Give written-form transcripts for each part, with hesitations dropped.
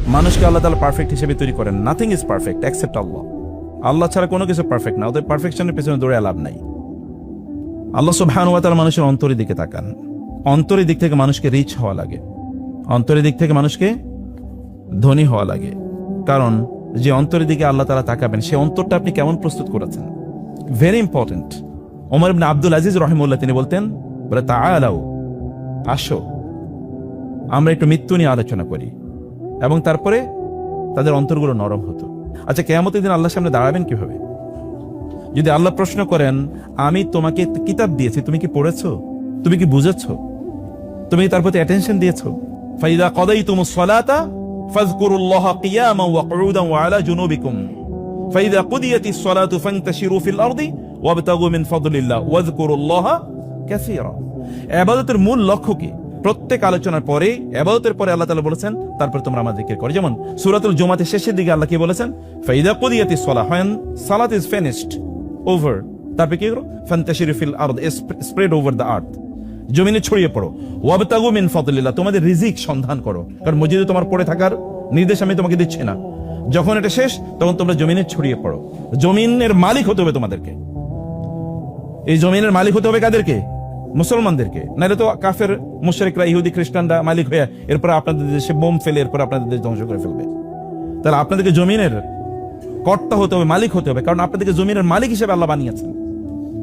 মানুষকে আল্লাহ তাআলা পারফেক্ট হিসেবে তৈরি করেন। নাথিং ইজ পারফেক্ট এক্সেপ্ট আল্লাহ। আল্লাহ ছাড়া কোনো কিছু পারফেক্ট না, ওদের পারফেকশনের পেছনে দৌড়ে লাভ নাই। আল্লাহ সুবহানাহু ওয়া তাআলা মানুষের অন্তরের দিকে তাকান। অন্তরের দিক থেকে মানুষকে রিচ হওয়া লাগে, অন্তরের দিক থেকে মানুষকে ধনী হওয়া লাগে। কারণ যে অন্তরের দিকে আল্লাহ তাআলা তাকাবেন, সে অন্তরটা আপনি কেমন প্রস্তুত করেছেন, ভেরি ইম্পর্টেন্ট। ওমর ইবনে আব্দুল আজিজ রাহিমাহুল্লাহ তিনি বলতেন, বলে তাআলাও, আসো আমরা একটু মৃত্যু নিয়ে আলোচনা করি, এবং তারপরে তাদের অন্তরগুলো নরম হতো। আচ্ছা, কিয়ামতের দিন আল্লাহর সামনে দাঁড়াবেন কিভাবে? যদি আল্লাহ প্রশ্ন করেন, আমি তোমাকে কিতাব দিয়েছি, তুমি কি পড়েছো, তুমি কি বুঝেছো, তুমি কি তার প্রতি অ্যাটেনশন দিয়েছো? ফাইদা কাদাইতুমুস সালাতা ফাযকুরুল্লাহা কিয়ামান ওয়া কুউদান ওয়া আলা জুনুবিকুম ফাইদা কুদিয়াতিস সালাতু ফান্তাশিরু ফিল আরদি ওয়াবতাগু মিন ফাদলিল্লাহ ওয়াযকুরুল্লাহা কাসীরা। ইবাদতের মূল লক্ষ্য কি? প্রত্যেক আলোচনার পরে, ইবাদতের পরে আল্লাহ তাআলা বলেছেন, তারপর তোমরা আমার জিকির করো। যেমন সূরাতুল জুমাতে শেষের দিকে আল্লাহ কি বলেছেন? ফাইদা কুদিয়াতিস সালাহ, when salat is finished, over, তারপরে কি করো? ফান্তাশিরু ফিল আরদ, স্প্রেড ওভার দ্য আর্থ, জমিনে ছড়িয়ে পড়ো। ওয়াবতাগু মিন ফাদলিল্লাহ, তোমাদের রিজিক সন্ধান করো, কারণ মসজিদে তোমার পড়ে থাকার নির্দেশ আমি তোমাকে দিচ্ছি না। যখন এটা শেষ, তখন তোমরা জমিনে ছড়িয়ে পড়ো। জমিনের মালিক হতে হবে তোমাদেরকে। এই জমিনের মালিক হতে হবে কাদেরকে? মুসলমানদেরকে। নাহলে তো কাফের মুশরিকরা, ইহুদি খ্রিস্টানরা মালিক হয়ে এরপর আপনাদের দেশে বোম ফেলে এরপর আপনাদের দেশ ধ্বংস করে ফেলবে। তাহলে আপনাদেরকে জমিনের কর্তা হতে হবে, মালিক হতে হবে, কারণ আপনাদেরকে জমিনের মালিক হিসেবে আল্লাহ বানিয়েছেন।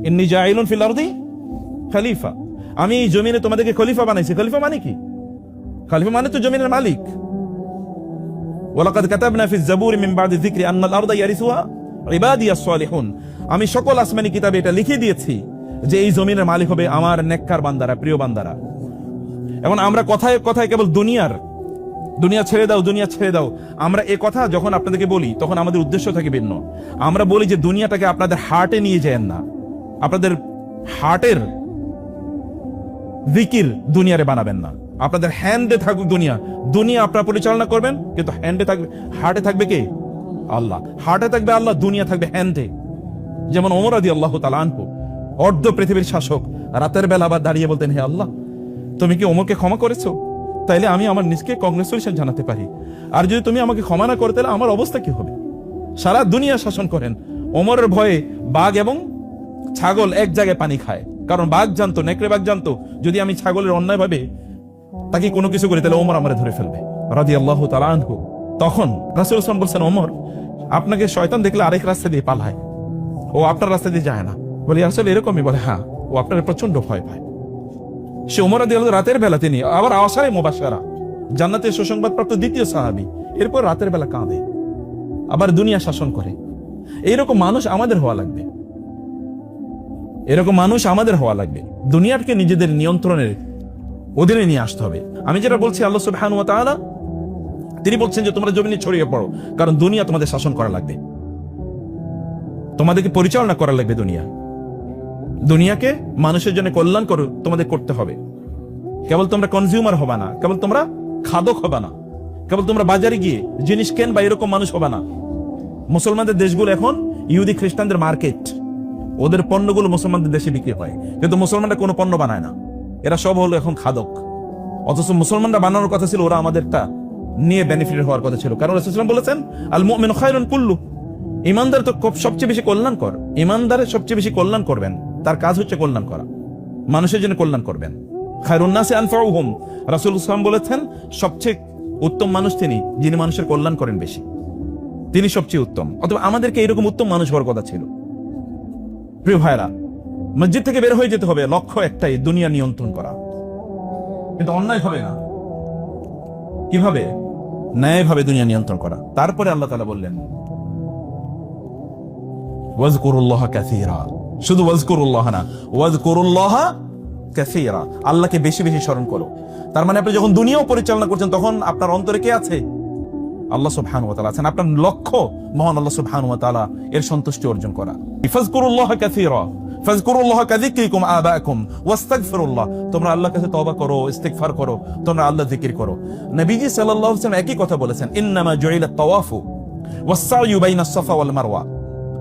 ইন্নী জাইলুন ফিল আরদি খলিফা, আমি এই জমিনে তোমাদেরকে খলিফা বানাইছি। খলিফা মানে কি? খলিফা মানে তো জমিনের মালিক। ওয়ালাকাদ কাতাবনা ফিজ জাবুরি মিন বাদি যিকরি আন্নাল আরদা ইয়ারিসুহা ইবাদিয়াস সালিহুন, আমি সকল আসমানি কিতাবে এটা লিখে দিয়েছি যে এই জমিনের মালিক হবে আমার নেককার বান্দারা, প্রিয় বান্দারা। এবং আমরা কথায় কথায় কেবল দুনিয়া ছেড়ে দাও, দুনিয়া ছেড়ে দাও, আমরা এ কথা যখন আপনাদেরকে বলি তখন আমাদের উদ্দেশ্য থাকে ভিন্ন। আমরা বলি যে দুনিয়াটাকে আপনাদের হার্টে নিয়ে যান না, আপনাদের হার্টের জিকির দুনিয়ারে বানাবেন না, আপনাদের হ্যান্ডে থাকুক দুনিয়া। দুনিয়া আপনারা পরিচালনা করবেন, কিন্তু হ্যান্ডে থাকবে, হার্টে থাকবে কে? আল্লাহ। হার্টে থাকবে আল্লাহ, দুনিয়া থাকবে হ্যান্ডে। যেমন ওমর রাদিয়াল্লাহু তাআলা আনহু, অর্ধ পৃথিবীর শাসক, রাতের বেলা আবার দাঁড়িয়ে বলতেন, হে আল্লাহ, তুমি কি ওমরকে ক্ষমা করেছো? তাইলে আমি আমার নিজকে কংগ্রেচুলেশন জানাতে পারি। আর যদি তুমি আমাকে ক্ষমা না করো, তাহলে আমার অবস্থা কি হবে? সারা দুনিয়া শাসন করেন। ওমরের ভয়ে বাঘ এবং ছাগল এক জায়গায় পানি খায়, কারণ বাঘ জানতো, নেকড়ে বাঘ জানতো, যদি আমি ছাগলের অন্যায় ভাবে তাকে কোনো কিছু করি, তাহলে ওমর আমারে ধরে ফেলবে রাদিয়াল্লাহু তাআলা আনহু। তখন রাসূল সাল্লাল্লাহু আলাইহি ওয়াসাল্লাম বলছেন, ওমর, আপনাকে শয়তান দেখলে আরেক রাস্তা দিয়ে পালায়, ও আপনার রাস্তা দিয়ে যায় না। বলি আসলে এরকমই? বলে হ্যাঁ, ও আপনার প্রচন্ড ভয় পায়। সে ওমর রাদিয়াল্লাহু রাতের বেলা তিনি আবার আশায়ে মুবাশশারা, জান্নাতের সুসংবাদপ্রাপ্ত দ্বিতীয় সাহাবী, এরপর রাতের বেলা কাঁদে, আবার দুনিয়া শাসন করে। এইরকম মানুষ আমাদের হওয়া লাগবে, এরকম মানুষ আমাদের হওয়া লাগবে। দুনিয়াকে নিজেদের নিয়ন্ত্রণের অধীনে নিয়ে আসতে হবে। আমি যেটা বলছি, আল্লাহ সুবহানাহু ওয়া তাআলা তিনি বলছেন যে তোমরা জমিনে ছড়িয়ে পড়ো, কারণ দুনিয়া তোমাদের শাসন করা লাগবে, তোমাদেরকে পরিচালনা করা লাগবে। দুনিয়াকে মানুষের জন্য কল্যাণ করো তোমাদের করতে হবে। কেবল তোমরা কনজিউমার হবা না, কেবল তোমরা খাদক হবা না, কেবল তোমরা বাজারে গিয়ে জিনিস কেন বা এরকম মানুষ হবা না। মুসলমানদের দেশগুলো এখন ইহুদি খ্রিস্টানদের মার্কেট, ওদের পণ্যগুলো মুসলমানদের দেশে বিক্রি হয়, কিন্তু মুসলমানরা কোনো পণ্য বানায় না, এরা সব হলো এখন খাদক। অথচ মুসলমানরা বানানোর কথা ছিল, ওরা আমাদেরটা নিয়ে বেনিফিট হওয়ার কথা ছিল। কারণ রাসূলুল্লাহ বলেছেন, আল মুমিনু খায়রুন কুল্লু, ইমানদার তো সবচেয়ে বেশি কল্যাণকর। ইমানদারের সবচেয়ে বেশি কল্যাণ করবেন, তার কাজ হচ্ছে কল্যাণ করা, মানুষের জন্য কল্যাণ করবেন। খায়রুন নাসি আনফাউহুম, রাসূলুল্লাহ বলেছেন সবচেয়ে উত্তম মানুষ তিনি, যিনি মানুষের কল্যাণ করেন বেশি, তিনি সবচেয়ে উত্তম। অথবা আমাদেরকে এরকম উত্তম মানুষ হওয়ার কথা ছিল। প্রিয় ভাইরা, মসজিদ থেকে বের হয়ে যেতে হবে, লক্ষ্য একটাই, দুনিয়া নিয়ন্ত্রণ করা, কিন্তু অন্যায় হবে না। কিভাবে? ন্যায়ভাবে দুনিয়া নিয়ন্ত্রণ করা। তারপরে আল্লাহ তাআলা বললেন, ওয়াজকুরুল্লাহ কাসীরা, শুধু ওয়াজকুরুল্লাহ না, ওয়াজকুরুল্লাহ কাসীরা, আল্লাহকে বেশি বেশি স্মরণ করো। তার মানে আপনি যখন দুনিয়াও পরিচালনা করছেন, তখন আপনার অন্তরে কে আছে? আল্লাহ সুবহানাহু ওয়া তাআলা আছেন। আপনার লক্ষ্য মহান আল্লাহ সুবহানাহু ওয়া তাআলা এর সন্তুষ্টি অর্জন করা। ফাজকুরুল্লাহ কাসীরা ফাজকুরুল্লাহ কাযিকরিকুম আবাকুম ওয়াস্তাগফিরুল্লাহ, তোমরা আল্লাহর কাছে তওবা করো, ইস্তিগফার করো, তোমরা আল্লাহ জিকির করো। নবীজি সাল্লাল্লাহু আলাইহি ওয়াসাল্লাম একই কথা বলেছেন, ইন্নামা জুইলাত তাওয়াফু ওয়াস-সা'য়ু বাইনাস সাফা ওয়াল মারওয়া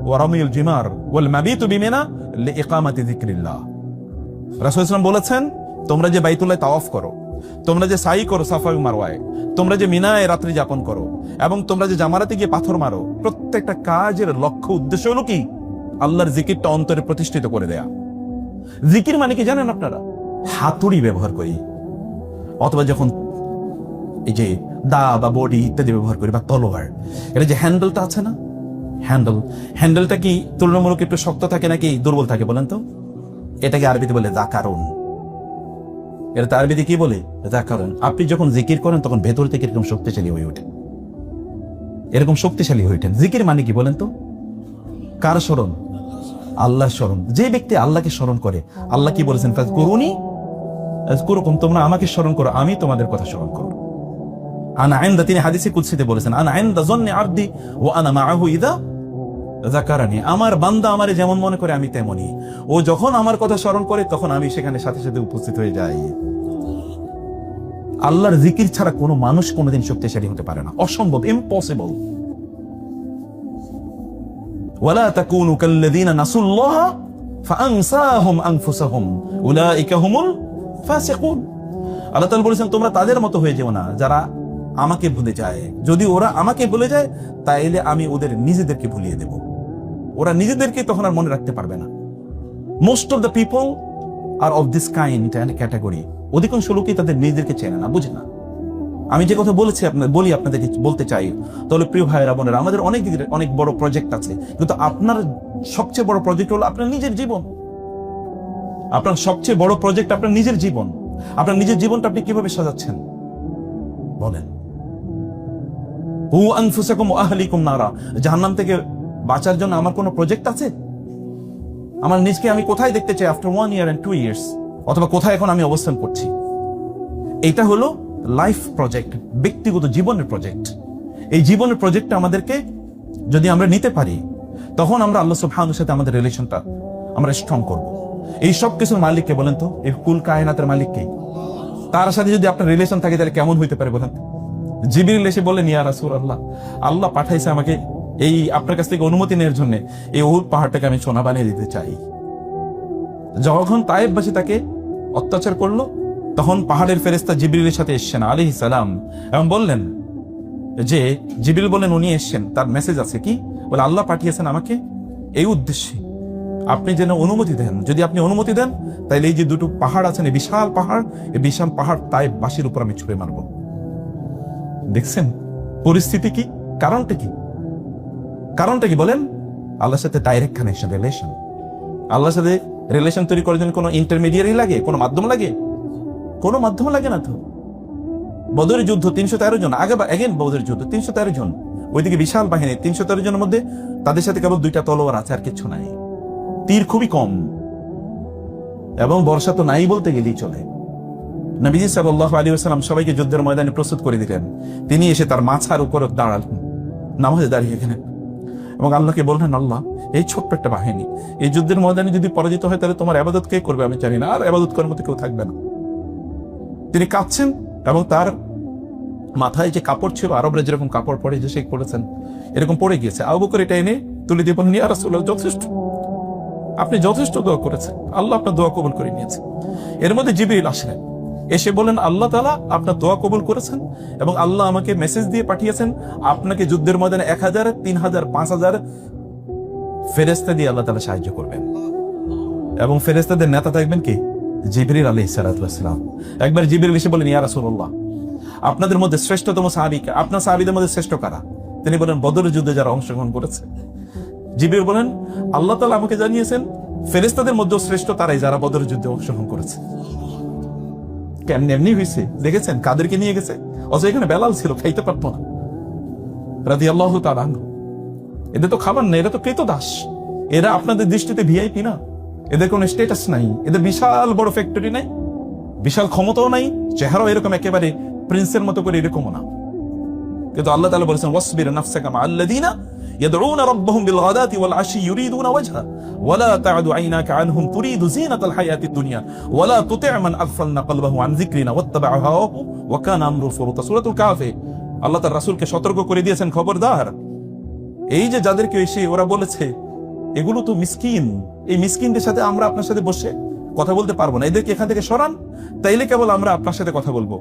ওয়া রামিউল জিমার ওয়াল মাবিতু বিমিনা লিইকামাতি যিকরিল্লাহ। রাসূল সাল্লাল্লাহু আলাইহি ওয়াসাল্লাম বলেছেন, তোমরা যে বাইতুল্লাহ তাওয়াফ করো, তোমরা যে সাই করো সাফা এবং মারওয়ায়, তোমরা যে মিনায় রাত্রি যাপন করো, এবং তোমরা যে জামারাতে গিয়ে পাথর মারো, প্রত্যেকটা কাজের লক্ষ্য উদ্দেশ্য হলো কি? আল্লাহর জিকিরটা অন্তরে প্রতিষ্ঠিত করে দেয়া। জিকির মানে কি জানেন আপনারা? হাতুড়ি ব্যবহার করি, অথবা যখন এই যে দা বা বডি ইত্যাদি ব্যবহার করি, বা তলোয়ার, এটা যে হ্যান্ডেলটা আছে না, হ্যান্ডেলটা কি তুলনামূলক একটু শক্ত থাকে নাকি দুর্বল থাকে বলেন তো? এটাকে আরবিতে বলে যাকারুন। এটা আরবিতে কি বলে? যাকারুন। আপনি যখন জিকির করেন তখন ভেতর থেকে এরকম শক্তিশালী হয়ে ওঠেন, এরকম শক্তিশালী হয়ে ওঠেন। জিকির মানে কি বলেন তো? কার স্মরণ? আল্লাহর স্মরণ। যে ব্যক্তি আল্লাহকে স্মরণ করে, আল্লাহ কি বলেছেন? ফাজকুরুনি আযকুরুকুম, তোমরা আমাকে স্মরণ করো, আমি তোমাদের কথা স্মরণ করব। আনা ইনদা, তিনি হাদিসে কুদসিতে বলেছেন, আনা ইনদা যন্নি আবদি ওয়া আনা মাআহু ইযা যাকারানি। আমার বান্দা আমারে যেমন মনে করে আমি তেমনই, ও যখন আমার কথা স্মরণ করে তখন আমি সেখানে সাথে সাথে উপস্থিত হয়ে যাই। আল্লাহর জিকির ছাড়া কোনো মানুষ কোনোদিন শক্তিশালী হতে পারে না, অসম্ভব, ইম্পসিবল। ওয়ালা তাকুনু কাল্লাযীনা নাসুল্লাহা ফাআনসাহুম আনফুসাহুম উলাইকা হুমুল ফাসিকুন। আল্লাহ তাআলা বলেছেন, তোমরা তাদের মতো হয়ে যেও না যারা আমাকে ভুলে যায়। যদি ওরা আমাকে ভুলে যায় তাইলে আমি ওদের নিজেদেরকে ভুলিয়ে দেব। ওরা নিজেদেরকে তখন আর মনে রাখতে পারবে না। Most of the people are of this kind and category. অধিকাংশ লোকই তাদের নিজেদেরকে চেনে না, বুঝে না। আমি যে কথা বলি আপনাদেরকে বলতে চাই, তাহলে প্রিয় ভাইয়েরা বোনেরা, আমাদের অনেক বড় প্রজেক্ট আছে, কিন্তু আপনার সবচেয়ে বড় প্রজেক্ট হলো আপনার নিজের জীবন। আপনার সবচেয়ে বড় প্রজেক্ট আপনার নিজের জীবন। আপনার নিজের জীবনটা আপনি কিভাবে সাজাচ্ছেন বলেন? হু আনফুসাকুম ওয়া আহলিকুম নারা, জাহান্নাম থেকে বাঁচার জন্য আমার কোনো প্রজেক্ট আছে? আমার নিজকে আমি কোথায় দেখতে চাই আফটার 1 year and 2 years, অথবা কোথায় এখন আমি অবস্থান করছি? এটা হলো লাইফ প্রজেক্ট, ব্যক্তিগত জীবনের প্রজেক্ট। এই জীবনের প্রজেক্টটা আমাদেরকে যদি আমরা নিতে পারি, তখন আমরা আল্লাহ সুবহানাহু সাথে আমাদের রিলেশনটা আমরা স্ট্রং করব। এই সব কিছুর মালিককে বলেন তো? এই কুল কায়নাতের মালিককে। তার সাথে যদি আপনার রিলেশন থাকে তাহলে কেমন হইতে পারে বলেন? জিবরিল এসে বললেন, ইয়া রাসূলুল্লাহ, আল্লাহ পাঠাইছে আমাকে এই আপনার কাছ থেকে অনুমতি নেওয়ার জন্য, এই উহুদ পাহাড়টাকে আমি সোনা বানিয়ে দিতে চাই। যখন তায়েফবাসী তাকে অত্যাচার করলো, তখন পাহাড়ের ফেরেশতা জিবরিলের সাথে এসেছেন আলাইহিস সালাম, এবং বললেন যে, জিবরিল বলেন উনি এসেছেন, তার মেসেজ আছে কি? বলে আল্লাহ পাঠিয়েছেন আমাকে এই উদ্দেশ্যে, আপনি যেন অনুমতি দেন। যদি আপনি অনুমতি দেন তাহলে এই যে দুটো পাহাড় আছেন, এই বিশাল পাহাড়, এই বিশাল পাহাড় তায়েফবাসীর উপর আমি ছুঁড়ে মারব। দেখছেন পরিস্থিতি কি? কারণটা কি? কারণটা কি বলেন? আল্লাহর সাথে ডাইরেক্ট কানেকশন, রিলেশন। আল্লাহর সাথে রিলেশন তৈরি করার জন্য কোনো ইন্টারমিডিয়ারি লাগে? কোনো মাধ্যম লাগে? কোনো মাধ্যম লাগে না তো। বদরের যুদ্ধ 313 জন, আগেন বদরের যুদ্ধ 313 জন, ওইদিকে বিশাল বাহিনী 313 জনের মধ্যে তাদের সাথে কেবল 2টা তলোয়ার আছে, আর কিছু নাই। তীর খুবই কম, এবং বর্ষা তো নাই বলতে গেলেই চলে। নবীজি সাল্লাল্লাহু আলাইহি ওয়াসাল্লাম সবাইকে যুদ্ধের ময়দানে প্রস্তুত করে দিলেন। তিনি এসে তার মাথার উপর দাঁড়ালেন, নামাজে দাঁড়িয়ে গেলেন, এবং আল্লাহকে বললেন, আল্লাহ, এই ছোট্ট একটা বাহিনী এই যুদ্ধের ময়দানে যদি পরাজিত হয় তাহলে তোমার ইবাদত কে করবে আমি জানি না, আর ইবাদত করার মতো কেউ থাকবে না। তিনি কাঁদছেন, এবং তার মাথায় যে কাপড় ছিল, আরবরা যেরকম কাপড় পরে যে সে পড়েছেন, এরকম পড়ে গিয়েছে। আবু বকর এটা এনে তুলে দিয়ে বললেন, ইয়া রাসূলুল্লাহ, যথেষ্ট, আপনি যথেষ্ট দোয়া করেছেন, আল্লাহ আপনার দোয়া কবুল করে নিয়েছে। এর মধ্যে জিবরিল আসলেন, এসে বলেন, আল্লাহ তাআলা আপনার দোয়া কবুল করেছেন, এবং আল্লাহ আমাকে মেসেজ দিয়ে পাঠিয়েছেন আপনাকে যুদ্ধের ময়দানে 1000, 3000, 5000 ফেরেশতা দিয়ে আল্লাহ তাআলা সাহায্য করবেন, এবং ফেরেশতাদের নেতা থাকবেন কি? জিবরিল আলাইহিস সালাতু ওয়াস সালাম। একবার জিবরিল এসে বলেন, ইয়া রাসূলুল্লাহ, আপনাদের মধ্যে শ্রেষ্ঠতম সাহাবী কে? আপনার সাহাবীদের মধ্যে শ্রেষ্ঠ কারা? তিনি বলেন, বদরের যুদ্ধে যারা অংশগ্রহণ করেছে। জিবরিল বলেন, আল্লাহ তাআলা আমাকে জানিয়েছেন ফেরেশতাদের মধ্যে শ্রেষ্ঠ তারাই যারা বদরের যুদ্ধে অংশগ্রহণ করেছে। কেমনি এমনি হয়েছে দেখেছেন? কাদেরকে নিয়ে গেছে? অথচ এখানে বেলাল ছিল, খাইতে পারতো না, রাদিয়াল্লাহু তাআলা আনহু। এদের তো খাবার নেই, এরা তো ক্রেতদাস। এরা আপনাদের দৃষ্টিতে ভিআইপি না, এদের কোনো স্ট্যাটাস নাই, এদের বিশাল বড় ফ্যাক্টরি নাই, বিশাল ক্ষমতাও নাই, চেহারাও এরকম একেবারে প্রিন্সের মতো করে এরকমও না। কিন্তু আল্লাহ তাআলা বলেছেন, ওয়াসবির নাফসাকা মা'আল্লাযীনা ইয়াদউনা রাব্বাহুম বিল গাদাতি ওয়াল আশি ইউরিদুনা ওয়াজহা ওয়ালা তা'দু আইনাকা আনহুম তুরিদু যিনাতাল হায়াতিদ দুনিয়া ওয়ালা তুতি' মান আগফালনা কলবাহু আন যিকরিনা ওয়াত্তাবা'a হাওয়াহু ওয়া কানা আমরুহু ফুরুতা। সূরাতুল কাহফে আল্লাহ তার রাসূলকে সতর্ক করে দিয়েছেন, খবরদার, এই যে যাদেরকে এসে ওরা বলেছে এগুলো তো মিসকিন, এই মিসকিনদের সাথে আমরা আপনার সাথে বসে কথা বলতে পারবো না, এদেরকে এখান থেকে সরান, তাইলে কেবল আমরা আপনার সাথে কথা বলবো।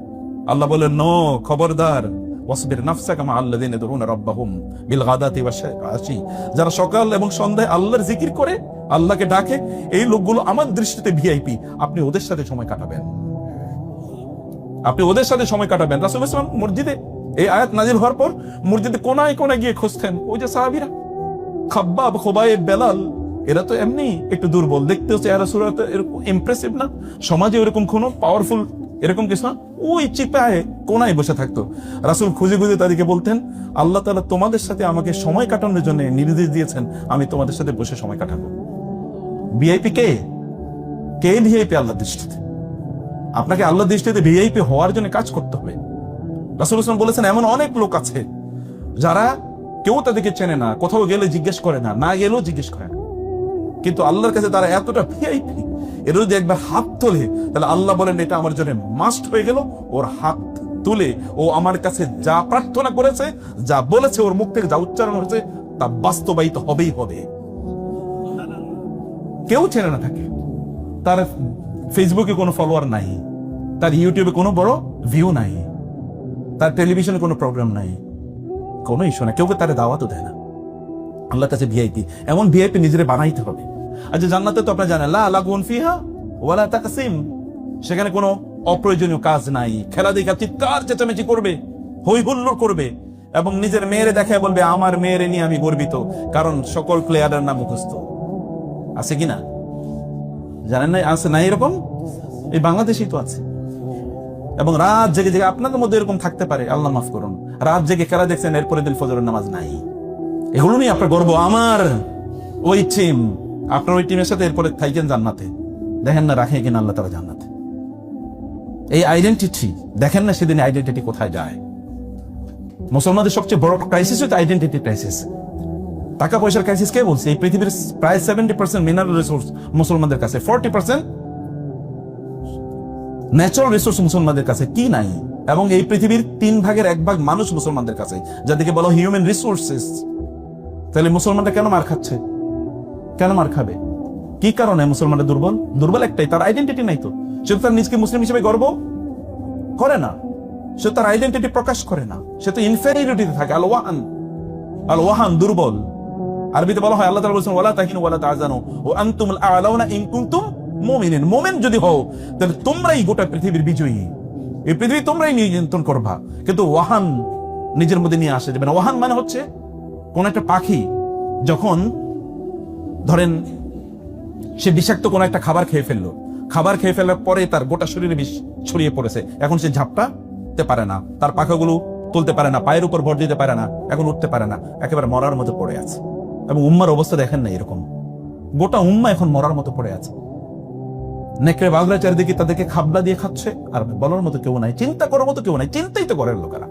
আল্লাহ বললেন, নো, খবরদার, ওয়াসবির নাফসাকা মা আল্লাযিনা ইয়াদউনা রাব্বাহুম বিল গাদাতি ওয়াশ আশি, যারা সকাল এবং সন্ধ্যায় আল্লাহর জিকির করে, আল্লাহকে ডাকে, এই লোকগুলো আমার দৃষ্টিতে ভিআইপি। আপনি ওদের সাথে সময় কাটাবেন, আপনি ওদের সাথে সময় কাটাবেন। রাসূল সাল্লাল্লাহু আলাইহি ওয়াসাল্লাম মসজিদে এই আয়াত নাজিল হওয়ার পর মসজিদে কোনায় কোনায় গিয়ে খুঁজতেন। ওই যে সাহাবীরা খাব্বাব, খুবাইব, বেলাল, এরা তো এমনি একটু দুর্বল, দেখতে হচ্ছে এরা সুরা এরকম ইমপ্রেসিভ না, সমাজে এরকম কোনো পাওয়ারফুল এরকম কিছু না, ওই চিপায় কোনায় বসে থাকতো। রাসূল খুঁজে খুঁজে তাদেরকে বলতেন, আল্লাহ তাআলা তোমাদের সাথে আমাকে সময় কাটানোর জন্য নির্দেশ দিয়েছেন, আমি তোমাদের সাথে বসে সময় কাটাবো। ভিআইপি কে? কে ভিআইপি আল্লাহর দৃষ্টিতে? আপনাকে আল্লাহর দৃষ্টিতে ভিআইপি হওয়ার জন্য কাজ করতে হবে। রাসূল সাল্লাল্লাহু আলাইহি ওয়াসাল্লাম বলেছেন, এমন অনেক লোক আছে যারা কেউ তাদেরকে চেনে না, কোথাও গেলে জিজ্ঞেস করে না, না গেলেও জিজ্ঞেস করে না, কিন্তু আল্লাহর কাছে তারা এতটা ভিআইপি, এর যদি একবার হাত তোলে তাহলে আল্লাহ বলেন এটা আমার জন্য মাস্ট হয়ে গেল। ওর হাত তুলে ও আমার কাছে যা প্রার্থনা করেছে, যা বলেছে, ওর মুখ থেকে যা উচ্চারণ হয়েছে তা বাস্তবায়িত হবেই হবে। কেউ চেনে না থাকে, তার ফেসবুকে কোনো ফলোয়ার নাই, তার ইউটিউবে কোনো বড় ভিউ নাই, তার টেলিভিশনে কোনো প্রোগ্রাম নাই, কোনো ইস্যু না, কেউ তার দাওয়াতও দেয় না। আল্লাহর কাছে ভিআইপি, এমন ভিআইপি নিজের বানাইতে হবে। আচ্ছা, জান্নাতে তো আপনারা জানেন, লা লাগুন ফিহা ওয়ালা তাকসিম, সেখানে কোনো অপ্রয়োজনীয় কাজ নাই। খেলা দেখা চিৎকার চেঁচামেচি করবে, হই হুল্লোড় করবে, এবং নিজের মেয়েরে দেখায় বলবে আমার মেয়েরে নিয়ে আমি গর্বিত, কারণ সকল প্লেয়ারের নাম মুখস্থ। আছে কিনা জানেন না? আছে না এরকম? এই বাংলাদেশেই তো আছে। এবং রাত জেগে জেগে, আপনাদের মধ্যে এরকম থাকতে পারে, আল্লাহ মাফ করুন, রাত জেগে খেলা দেখছেন, এরপরে দিন ফজরের নামাজ নাই। এগুলো নিয়ে আপনার গর্ব, আমার ওই টিম, আপনার ওই টিমের সাথে এরপরে থাইকেন জান্নাতে, দেখেন না রাখে কিনা আল্লাহ তাআলা জান্নাতে। এই আইডেন্টিটি দেখেন না, সেদিন আইডেন্টিটি কোথায় যায়। মুসলমানদের সবচেয়ে বড় ক্রাইসিস হচ্ছে আইডেন্টিটি ক্রাইসিস। টাকা পয়সার ক্রাইসিস কে বলছে? এই পৃথিবীর প্রায় 70% মিনারেল রিসোর্স মুসলমানদের কাছে, 40% ন্যাচারাল রিসোর্স মুসলমানদের কাছে, কি নাই? এবং এই পৃথিবীর 3/1 মানুষ মুসলমানদের কাছে, যাদেরকে বলা হিউম্যান রিসোর্সেস। তাহলে মুসলমানরা কেন মার খাচ্ছে? কেন মার খাবে? কি কারণে মুসলমানরা দুর্বল? দুর্বল একটাই, তার আইডেন্টিটি নাই। তো সে তার নিজকে মুসলিম হিসেবে গর্ব করে না, সে তার আইডেন্টিটি প্রকাশ করে না, সে তো ইনফেরিয়রিটিতে থাকে। আল ওয়াহান, আল ওয়াহান, দুর্বল। আরবিতে বলা হয়, আল্লাহ তাআলা বলেছেন, ওয়ালা তাহিনু ওয়ালা তাহজানু ওয়া আনতুমুল আ'লাউনা ইন কুনতুম মুমিনিন। মুমিন যদি হও তাহলে তোমরাই গোটা পৃথিবীর বিজয়ী, এই পৃথিবী তোমরাই নিয়ন্ত্রণ করবা। কিন্তু ওয়াহান নিজের মধ্যে নিয়ে আসা যাবে না। ওয়াহান মানে হচ্ছে কোন একটা পাখি যখন ধরেন সে বিষাক্ত কোন একটা খাবার খেয়ে ফেললো, খাবার খেয়ে ফেলার পরে তার গোটা শরীরে বিষ ছড়িয়ে পড়েছে, এখন সে ঝাপটাতে পারে না, তার পাখাগুলো তুলতে পারে না, পায়ের উপর ভর দিতে পারে না, এখন উঠতে পারে না, একেবারে মরার মতো পড়ে আছে। এবং উম্মার অবস্থা দেখেন না এরকম, গোটা উম্মা এখন মরার মতো পড়ে আছে। নেকড়ে বাঘরা চারিদিকে তাদেরকে খাবলা দিয়ে খাচ্ছে, আর বলার মতো কেউ নাই, চিন্তা করার মতো কেউ নাই। চিন্তাই তো করেন লোকেরা।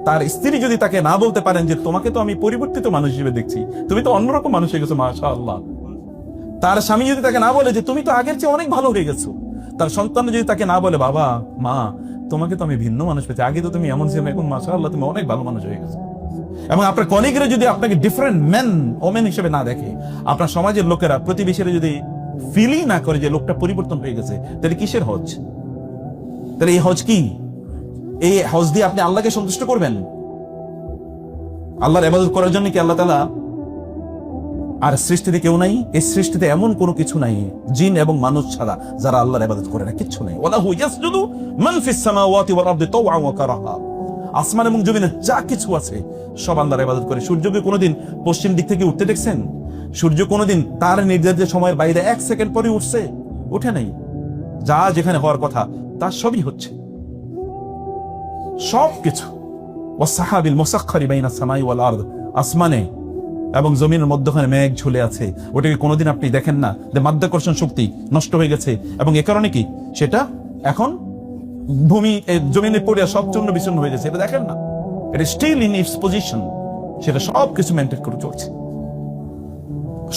তার স্ত্রী যদি তাকে না বলতে পারেন যে তোমাকে তো আমি পরিবর্তিত মানুষ হিসেবে দেখছি, তুমি তো অন্যরকম মানুষ হয়ে গেছো, মাশাআল্লাহ। তার স্বামী যদি তাকে না বলে যে তুমি তো আগের চেয়ে অনেক ভালো হয়ে গেছো, তার সন্তান যদি তাকে না বলে বাবা মা তোমাকে তো আমি ভিন্ন মানুষ পেয়েছি, আগে তো তুমি এমন ছিলে, এখন মাশাআল্লাহ তুমি অনেক ভালো মানুষ হয়ে গেছো, এবং আপনার কলিগরা যদি আপনাকে ডিফারেন্ট মেন ওমেন হিসেবে না দেখে, আপনার সমাজের লোকেরা, প্রতিবেশীরা যদি ফিলই না করে যে লোকটা পরিবর্তন হয়ে গেছে, তাহলে কিসের হজ? তাহলে এই হজ কি? এই হজ দিয়ে আপনি আল্লাহকে সন্তুষ্ট করবেন? আল্লাহর ইবাদত করার জন্য কি আল্লাহ তাআলা আর সৃষ্টিতে কেউ নাই? এই সৃষ্টিতে এমন কোনো কিছু নাই জিন এবং মানুষ ছাড়া যারা আল্লাহর ইবাদত করে না, কিচ্ছু নাই। ওয়ালাহু ইয়াসজুদু মান ফিস সামাওয়াতি ওয়াল আরদি তাওআন ওয়া কারাহা। আসমান এবং জমিনে যা কিছু আছে সব আল্লাহর ইবাদত করে। সূর্যকে কোনোদিন পশ্চিম দিক থেকে উঠতে দেখছেন? সূর্য কোনোদিন তার নির্ধারিত সময়ের বাইরে 1 সেকেন্ড পরে উঠছে? উঠে নাই। যা যেখানে হওয়ার কথা তা সবই হচ্ছে, সবকিছু। ওয়াসসাহাবিল মুসাখখারি বাইনাস সামাই ওয়াল আরদ, আসমানে এবং জমিনের মধ্যখানে মেঘ ঝুলে আছে, ওটাকে কোনোদিন আপনি দেখেন না যে মাধ্যাকর্ষণ শক্তি নষ্ট হয়ে গেছে, এবং এ কারণে কি সেটা এখন ভূমি জমিনে পড়ে সব চূর্ণ বিচূর্ণ হয়ে গেছে, এটা দেখেন না? এটা স্টিল ইন ইটস পজিশন, সেটা সবকিছু মেনটেন করে চলছে।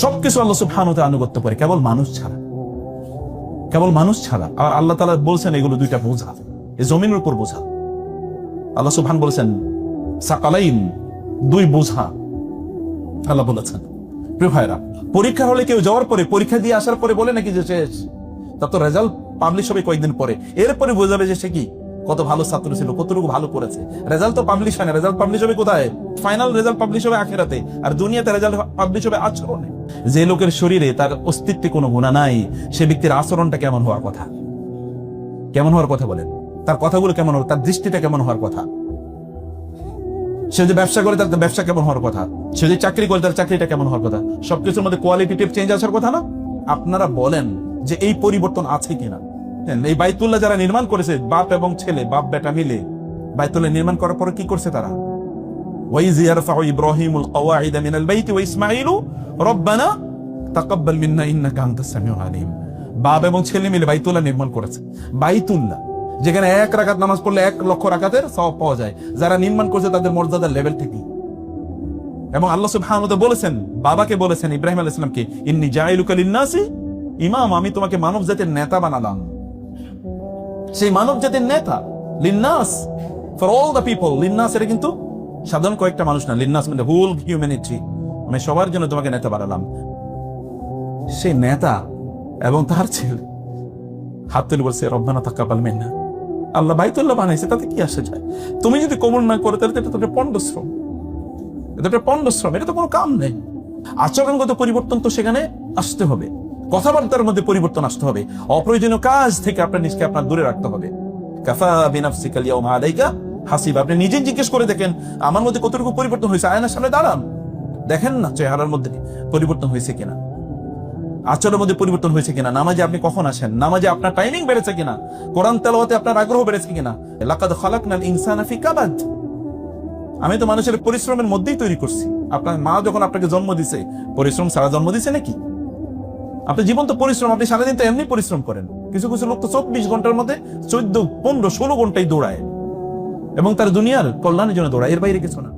সবকিছু আল্লাহ সুবহানাহু ওয়া তাআলা আনুগত্য করে, কেবল মানুষ ছাড়া, কেবল মানুষ ছাড়া। আর আল্লাহ তাআলা বলছেন এগুলো দুইটা বোঝা, এই জমিনের উপর বোঝা। আল্লাহ সুবহান বলেছেন সাকালাইন, 2 বোঝা আল্লাহ বলেছেন। প্রিয় ভাইরা, পরীক্ষা হলে কেউ যাওয়ার পরে, পরীক্ষা দিয়ে আসার পরে বলে নাকি যে শেষ? তো তার তো রেজাল্ট পাবলিশ হবে কয়েকদিন পরে, এরপরে বোঝা যাবে যে সে কি কত ভালো ছাত্র ছিল, কতটুকু ভালো করেছে। রেজাল্ট তো পাবলিশ হয় না, রেজাল্ট পাবলিশ হবে কোথায়? ফাইনাল রেজাল্ট পাবলিশ হবে আখিরাতে, আর দুনিয়াতে রেজাল্ট পাবলিশ হবে আচরণে। যে লোকের শরীরে তার অস্তিত্বে কোনো গুনাহ নাই, সে ব্যক্তির আচরণটা কেমন হওয়ার কথা? কেমন হওয়ার কথা বলেন? তার কথাগুলো কেমন হবে? তার দৃষ্টিটা কেমন হওয়ার কথা? সে যে ব্যবসা করে তার ব্যবসা কেমন হওয়ার কথা? সে যে চাকরি করে তার চাকরিটা কেমন হওয়ার কথা? সবকিছুর মধ্যে কোয়ালিটেটিভ চেঞ্জ আসার কথা না? আপনারা বলেন যে এই পরিবর্তন আছে কিনা? এই বাইতুল্লাহ যারা নির্মাণ করেছে, বাপ এবং ছেলে, বাপ বেটা মিলে বাইতুল্লাহ নির্মাণ করার পরে কি করছে তারা? ওয়াইজ ইয়ারফাউ ইব্রাহিমুল কওয়াইদ মিনাল বাইতি ওয়া ইসমাঈলু রব্বানা তাকাব্বাল মিন্না ইন্নাকা আনতাস সামিউল আলিম। বাপ এবং ছেলে মিলে বাইতুল্লাহ নির্মাণ করেছে। বাইতুল্লাহ যেখানে 1 রাকাত নামাজ পড়লে 1 লক্ষ রাকাতের সওয়াব পাওয়া যায়, যারা নির্মাণ করেছে তাদের মর্যাদার লেভেল থেকে। এবং আল্লাহ সুবহানাহু ওয়া তাআলা বলেছেন, বাবাকে বলেছেন ইব্রাহিম আলাইহিস সালামকে, ইন্নী জাইলুকা লিন-নাসি ইমাম, আমি তোমাকে মানব জাতির নেতা বানালাম। সেই মানব জাতির নেতা, লিন-নাস, ফর অল দ্য পিপল। লিন-নাস এটা কিন্তু সাধারণ কয়েকটা মানুষ না, লিন-নাস মানে হোল হিউম্যানিটি, আমি সবার জন্য তোমাকে নেতা বানালাম। সেই নেতা এবং তার ছেলে হাত তুলে বলছে রব্বানা তাকাব্বাল মিন্না। আল্লাহ বাইতুল্লাহ বানাইছে, তাতে কি আসে যায়? তুমি যদি কবুল না করো তাহলে এটা তো একটা পণ্ডশ্রম, এটা একটা পণ্ডশ্রম, এটা তো কোনো কাম নেই। আচরণগত পরিবর্তন তো সেখানে আসতে হবে, কথাবার্তার মধ্যে পরিবর্তন আসতে হবে, অপ্রয়োজনীয় কাজ থেকে আপনার নিজকে আপনার দূরে রাখতে হবে। কাফা বিনাফসিকা আল-ইয়াওমা আলাইকা হাসিবা। আপনি নিজে জিজ্ঞেস করে দেখেন আমার মধ্যে কতটুকু পরিবর্তন হয়েছে। আয়নার সামনে দাঁড়ান, দেখেন না চেহারার মধ্যে পরিবর্তন হয়েছে কিনা, আচরণের মধ্যে পরিবর্তন হয়েছে কিনা, নামাজে আপনি কখন আসেন, নামাজে আপনার টাইমিং বেড়েছে কিনা, কোরআন তেলাওয়াতে আপনার আগ্রহ বেড়েছে কিনা। লাকাদ খালাকনাল ইনসানা ফি কাবাদ। আমি তো মানুষের পরিশ্রমের মধ্যেই তৈরি করছি। আপনার মা যখন আপনাকে জন্ম দিছে, পরিশ্রম ছাড়া জন্ম দিছে নাকি? আপনার জীবন তো পরিশ্রম, আপনি সারাদিন তো এমনি পরিশ্রম করেন। কিছু কিছু লোক তো 24 ঘন্টার মধ্যে 14, 15, 16 ঘন্টায় দৌড়ায় এবং তার দুনিয়ার কল্যাণের জন্য দৌড়ায়, এর বাইরে কিছু না।